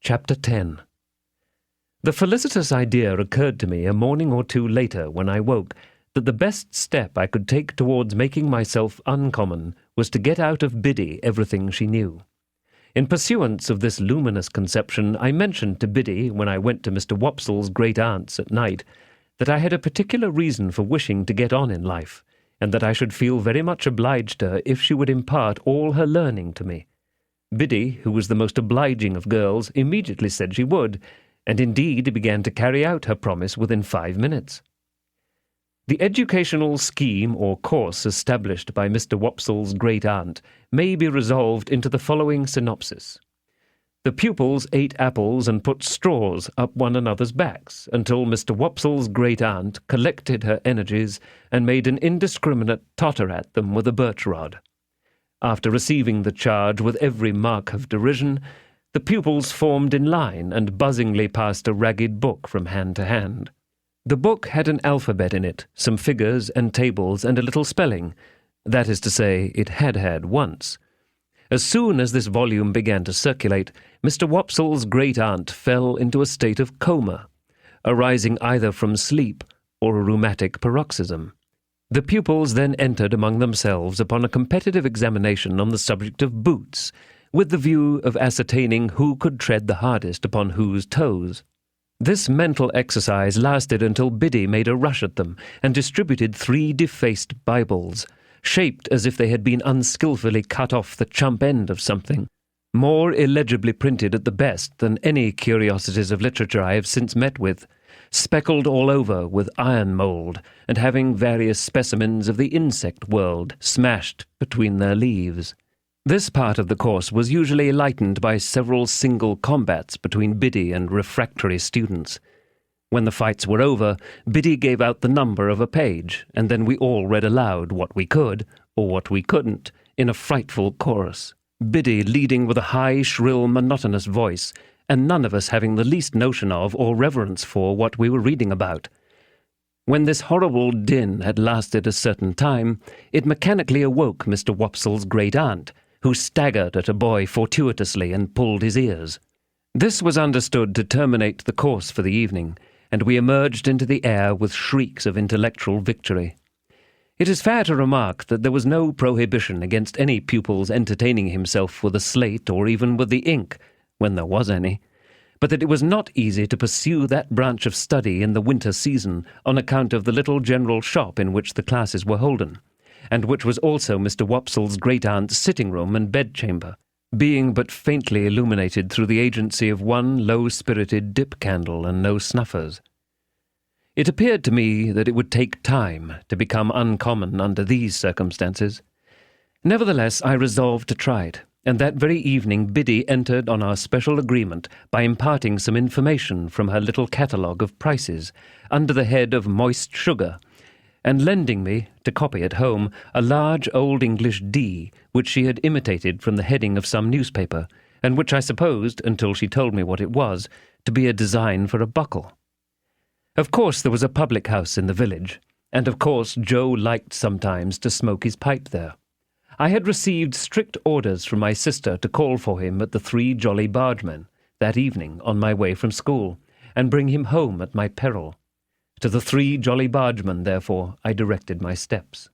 Chapter 10. The felicitous idea occurred to me a morning or two later when I woke that the best step I could take towards making myself uncommon was to get out of Biddy everything she knew. In pursuance of this luminous conception, I mentioned to Biddy, when I went to Mr. Wopsle's great-aunt's at night, that I had a particular reason for wishing to get on in life, and that I should feel very much obliged to her if she would impart all her learning to me. Biddy, who was the most obliging of girls, immediately said she would, and indeed began to carry out her promise within 5 minutes. The educational scheme or course established by Mr. Wopsle's great-aunt may be resolved into the following synopsis. The pupils ate apples and put straws up one another's backs until Mr. Wopsle's great-aunt collected her energies and made an indiscriminate totter at them with a birch rod. After receiving the charge with every mark of derision, the pupils formed in line and buzzingly passed a ragged book from hand to hand. The book had an alphabet in it, some figures and tables, and a little spelling. That is to say, it had once. As soon as this volume began to circulate, Mr. Wopsle's great-aunt fell into a state of coma, arising either from sleep or a rheumatic paroxysm. The pupils then entered among themselves upon a competitive examination on the subject of boots, with the view of ascertaining who could tread the hardest upon whose toes. This mental exercise lasted until Biddy made a rush at them and distributed 3 defaced Bibles, shaped as if they had been unskilfully cut off the chump end of something, more illegibly printed at the best than any curiosities of literature I have since met with, speckled all over with iron mould, and having various specimens of the insect world smashed between their leaves. This part of the course was usually lightened by several single combats between Biddy and refractory students. When the fights were over, Biddy gave out the number of a page, and then we all read aloud what we could, or what we couldn't, in a frightful chorus, Biddy leading with a high, shrill, monotonous voice, and none of us having the least notion of or reverence for what we were reading about. When this horrible din had lasted a certain time, it mechanically awoke Mr. Wopsle's great-aunt, who staggered at a boy fortuitously and pulled his ears. This was understood to terminate the course for the evening, and we emerged into the air with shrieks of intellectual victory. It is fair to remark that there was no prohibition against any pupil's entertaining himself with a slate or even with the ink, when there was any, but that it was not easy to pursue that branch of study in the winter season on account of the little general shop in which the classes were holden, and which was also Mr. Wopsle's great-aunt's sitting-room and bedchamber, being but faintly illuminated through the agency of one low-spirited dip-candle and no snuffers. It appeared to me that it would take time to become uncommon under these circumstances. Nevertheless, I resolved to try it, and that very evening Biddy entered on our special agreement by imparting some information from her little catalogue of prices, under the head of moist sugar, and lending me, to copy at home, a large Old English D, which she had imitated from the heading of some newspaper, and which I supposed, until she told me what it was, to be a design for a buckle. Of course there was a public-house in the village, and of course Joe liked sometimes to smoke his pipe there. I had received strict orders from my sister to call for him at the 3 Jolly Bargemen that evening on my way from school, and bring him home at my peril. To the 3 Jolly Bargemen, therefore, I directed my steps.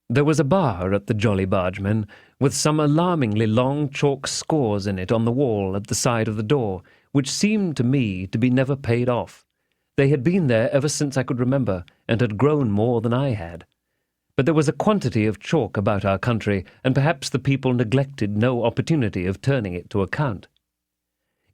There was a bar at the Jolly Bargemen, with some alarmingly long chalk scores in it on the wall at the side of the door, which seemed to me to be never paid off. They had been there ever since I could remember, and had grown more than I had. But there was a quantity of chalk about our country, and perhaps the people neglected no opportunity of turning it to account.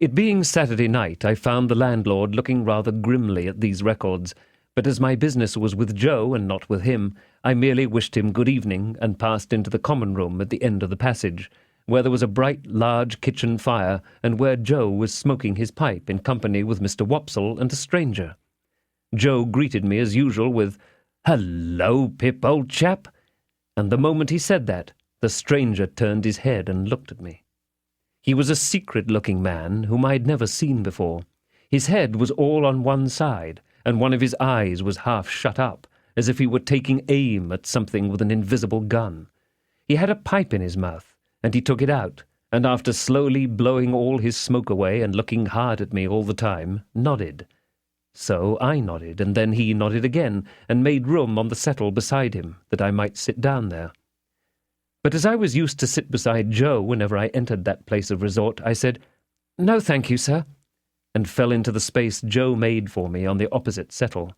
It being Saturday night, I found the landlord looking rather grimly at these records, but as my business was with Joe and not with him, I merely wished him good evening and passed into the common room at the end of the passage, where there was a bright, large kitchen fire, and where Joe was smoking his pipe in company with Mr. Wopsle and a stranger. Joe greeted me as usual with, "Hello, Pip, old chap," and the moment he said that, the stranger turned his head and looked at me. He was a secret-looking man whom I had never seen before. His head was all on one side, and one of his eyes was half shut up, as if he were taking aim at something with an invisible gun. He had a pipe in his mouth, and he took it out, and after slowly blowing all his smoke away and looking hard at me all the time, nodded. So I nodded, and then he nodded again, and made room on the settle beside him, that I might sit down there. But as I was used to sit beside Joe whenever I entered that place of resort, I said, "No, thank you, sir," and fell into the space Joe made for me on the opposite settle.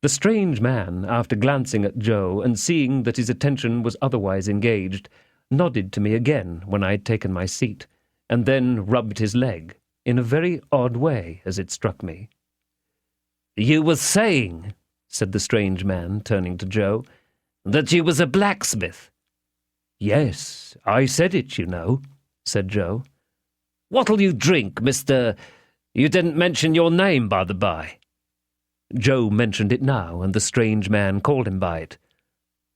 The strange man, after glancing at Joe and seeing that his attention was otherwise engaged, nodded to me again when I had taken my seat, and then rubbed his leg, in a very odd way, as it struck me. "You was saying," said the strange man, turning to Joe, "that you was a blacksmith." "Yes, I said it, you know," said Joe. "What'll you drink, Mr. You didn't mention your name, by the by." Joe mentioned it now, and the strange man called him by it.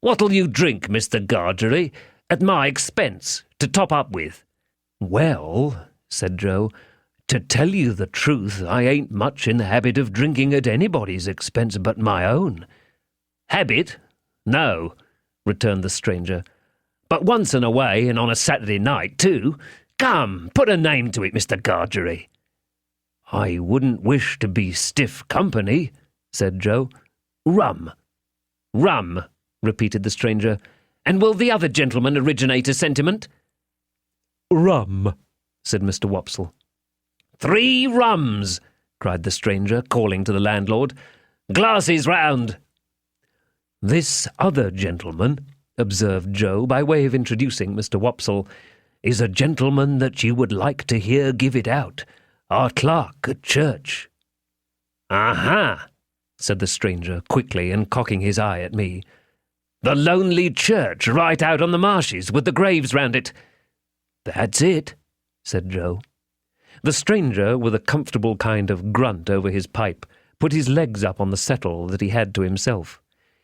"What'll you drink, Mr. Gargery, at my expense, to top up with?" "Well," said Joe, "to tell you the truth, I ain't much in the habit of drinking at anybody's expense but my own." "Habit? No," returned the stranger. "But once in a way, and on a Saturday night, too. Come, put a name to it, Mr. Gargery." "I wouldn't wish to be stiff company," said Joe. "Rum." "Rum," repeated the stranger. "And will the other gentleman originate a sentiment?" "Rum," said Mr. Wopsle. "3 rums," cried the stranger, calling to the landlord. "Glasses round." "This other gentleman," observed Joe, by way of introducing Mr. Wopsle, "is a gentleman that you would like to hear give it out. Our clerk at church." "Aha," said the stranger, quickly, and cocking his eye at me. "The lonely church right out on the marshes with the graves round it." "That's it," said Joe. The stranger, with a comfortable kind of grunt over his pipe, put his legs up on the settle that he had to himself.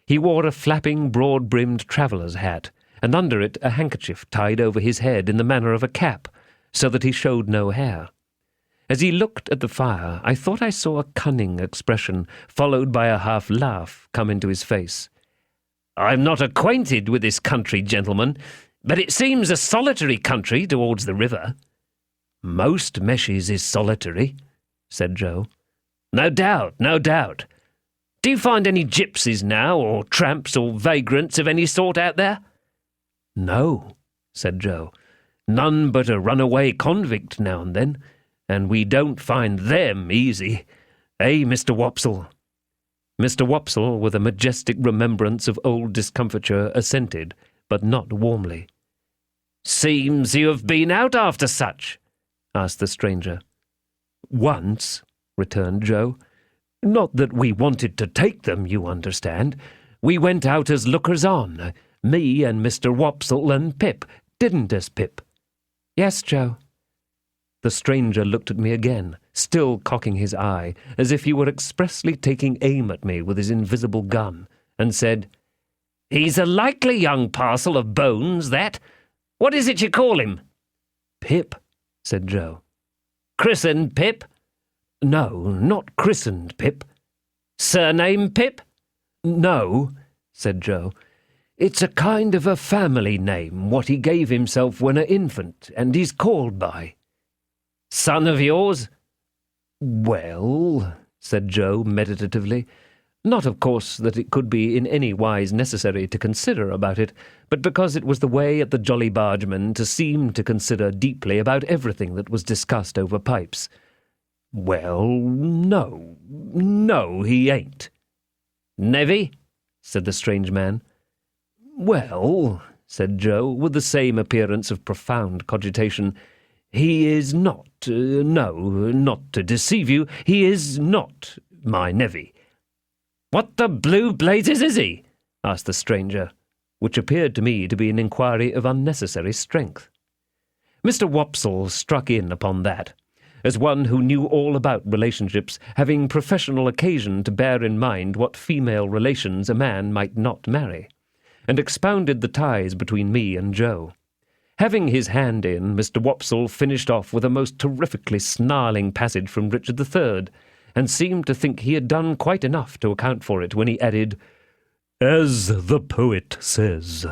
He wore a flapping, broad-brimmed traveller's hat, and under it a handkerchief tied over his head in the manner of a cap, so that he showed no hair. As he looked at the fire, I thought I saw a cunning expression, followed by a half-laugh, come into his face. "I'm not acquainted with this country, gentlemen, but it seems a solitary country towards the river." "Most meshes is solitary," said Joe. "No doubt, no doubt. Do you find any gypsies now, or tramps, or vagrants of any sort out there?" "No," said Joe. "None but a runaway convict now and then, and we don't find them easy. Eh, Mr. Wopsle?" Mr. Wopsle, with a majestic remembrance of old discomfiture, assented, but not warmly. "Seems you have been out after such?" asked the stranger. "Once," returned Joe. "Not that we wanted to take them, you understand. We went out as lookers-on, me and Mr. Wopsle and Pip, didn't us, Pip?" "Yes, Joe." The stranger looked at me again, still cocking his eye, as if he were expressly taking aim at me with his invisible gun, and said, "He's a likely young parcel of bones, that. What is it you call him?" "Pip," said Joe. "Christened Pip?" "No, not christened Pip." "Surname Pip?" "No," said Joe. "It's a kind of a family name, what he gave himself when a infant, and he's called by." "Son of yours?" "Well," said Joe meditatively, not, of course, that it could be in any wise necessary to consider about it, but because it was the way at the Jolly Bargeman to seem to consider deeply about everything that was discussed over pipes. "Well, no, he ain't." "Nevy?" said the strange man. "Well," said Joe, with the same appearance of profound cogitation, "he is not, not to deceive you, he is not my nevy." "What the blue blazes is he?" asked the stranger, which appeared to me to be an inquiry of unnecessary strength. Mr. Wopsle struck in upon that, as one who knew all about relationships, having professional occasion to bear in mind what female relations a man might not marry, and expounded the ties between me and Joe. Having his hand in, Mr. Wopsle finished off with a most terrifically snarling passage from Richard III, and seemed to think he had done quite enough to account for it when he added, "As the poet says."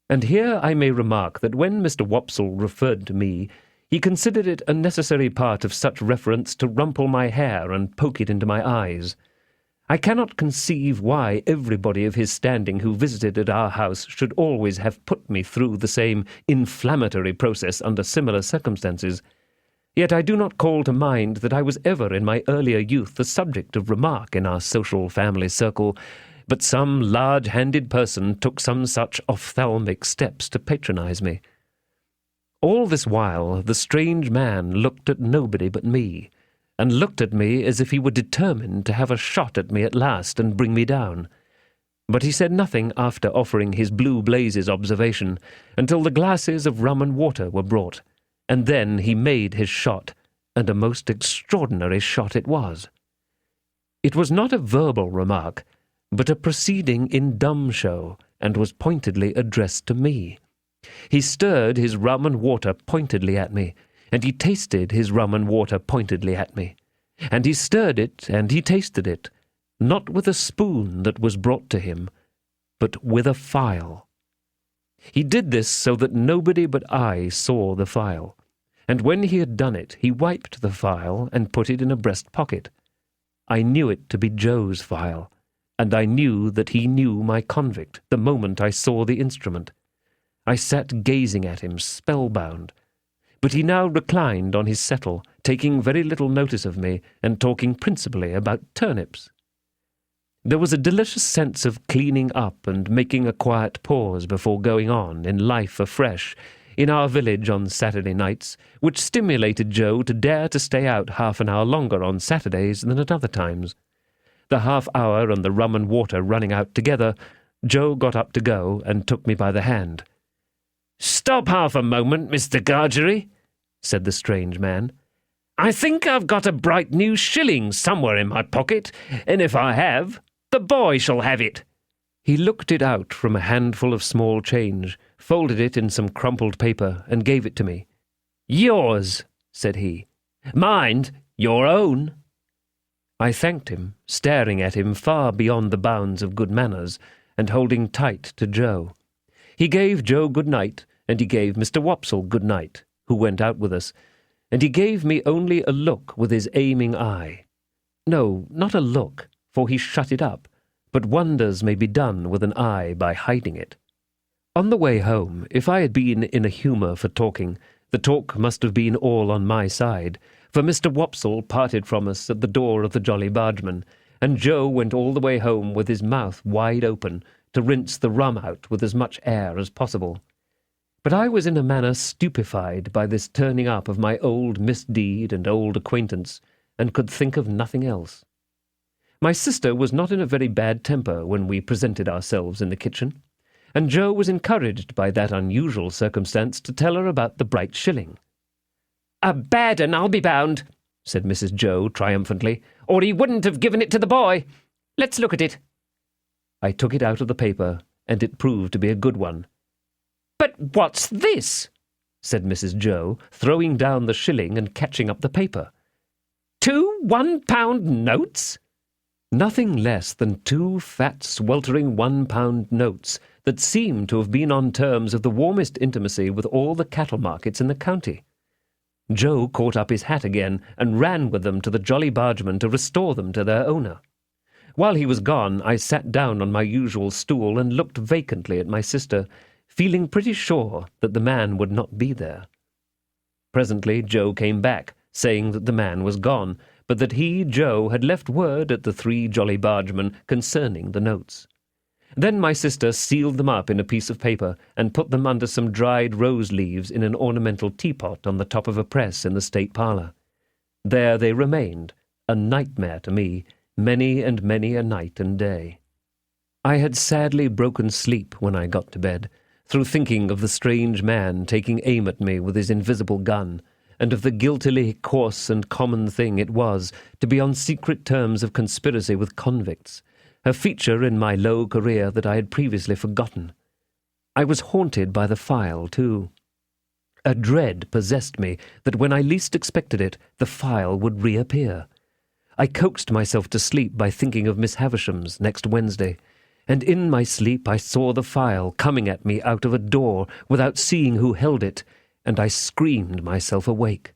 And here I may remark that when Mr. Wopsle referred to me, he considered it a necessary part of such reference to rumple my hair and poke it into my eyes. I cannot conceive why everybody of his standing who visited at our house should always have put me through the same inflammatory process under similar circumstances. Yet I do not call to mind that I was ever in my earlier youth the subject of remark in our social family circle, but some large-handed person took some such ophthalmic steps to patronize me. All this while the strange man looked at nobody but me, and looked at me as if he were determined to have a shot at me at last and bring me down. But he said nothing after offering his blue blazes observation, until the glasses of rum and water were brought, and then he made his shot, and a most extraordinary shot it was. It was not a verbal remark, but a proceeding in dumb show, and was pointedly addressed to me. He stirred his rum and water pointedly at me, and he tasted his rum and water pointedly at me, and he stirred it, and he tasted it, not with a spoon that was brought to him, but with a file. He did this so that nobody but I saw the file, and when he had done it, he wiped the file and put it in a breast pocket. I knew it to be Joe's file, and I knew that he knew my convict the moment I saw the instrument. I sat gazing at him, spellbound, but he now reclined on his settle, taking very little notice of me, and talking principally about turnips. There was a delicious sense of cleaning up and making a quiet pause before going on in life afresh in our village on Saturday nights, which stimulated Joe to dare to stay out half an hour longer on Saturdays than at other times. The half-hour and the rum and water running out together, Joe got up to go and took me by the hand. "Stop half a moment, Mr. Gargery," said the strange man. "I think I've got a bright new shilling somewhere in my pocket, and if I have, the boy shall have it." He looked it out from a handful of small change, folded it in some crumpled paper, and gave it to me. "Yours," said he. "Mind, your own." I thanked him, staring at him far beyond the bounds of good manners, and holding tight to Joe. He gave Joe good night, and he gave Mr. Wopsle good night, who went out with us, and he gave me only a look with his aiming eye. No, not a look, for he shut it up, but wonders may be done with an eye by hiding it. On the way home, if I had been in a humour for talking, the talk must have been all on my side, for Mr. Wopsle parted from us at the door of the Jolly Bargeman, and Joe went all the way home with his mouth wide open, to rinse the rum out with as much air as possible. But I was in a manner stupefied by this turning up of my old misdeed and old acquaintance, and could think of nothing else. My sister was not in a very bad temper when we presented ourselves in the kitchen, and Joe was encouraged by that unusual circumstance to tell her about the bright shilling. "A bad 'un, I'll be bound," said Mrs. Joe triumphantly, "or he wouldn't have given it to the boy. Let's look at it." I took it out of the paper, and it proved to be a good one. "But what's this?" said Mrs. Joe, throwing down the shilling and catching up the paper. "2 £1 notes?" Nothing less than 2 fat, sweltering £1 notes that seemed to have been on terms of the warmest intimacy with all the cattle markets in the county. Joe caught up his hat again and ran with them to the Jolly Bargeman to restore them to their owner. While he was gone, I sat down on my usual stool and looked vacantly at my sister, feeling pretty sure that the man would not be there. Presently Joe came back, saying that the man was gone, but that he, Joe, had left word at the 3 Jolly Bargemen concerning the notes. Then my sister sealed them up in a piece of paper and put them under some dried rose leaves in an ornamental teapot on the top of a press in the state parlour. There they remained, a nightmare to me, many and many a night and day. I had sadly broken sleep when I got to bed, through thinking of the strange man taking aim at me with his invisible gun, and of the guiltily coarse and common thing it was to be on secret terms of conspiracy with convicts, a feature in my low career that I had previously forgotten. I was haunted by the file, too. A dread possessed me that when I least expected it, the file would reappear. I coaxed myself to sleep by thinking of Miss Havisham's next Wednesday, and in my sleep I saw the file coming at me out of a door without seeing who held it, and I screamed myself awake.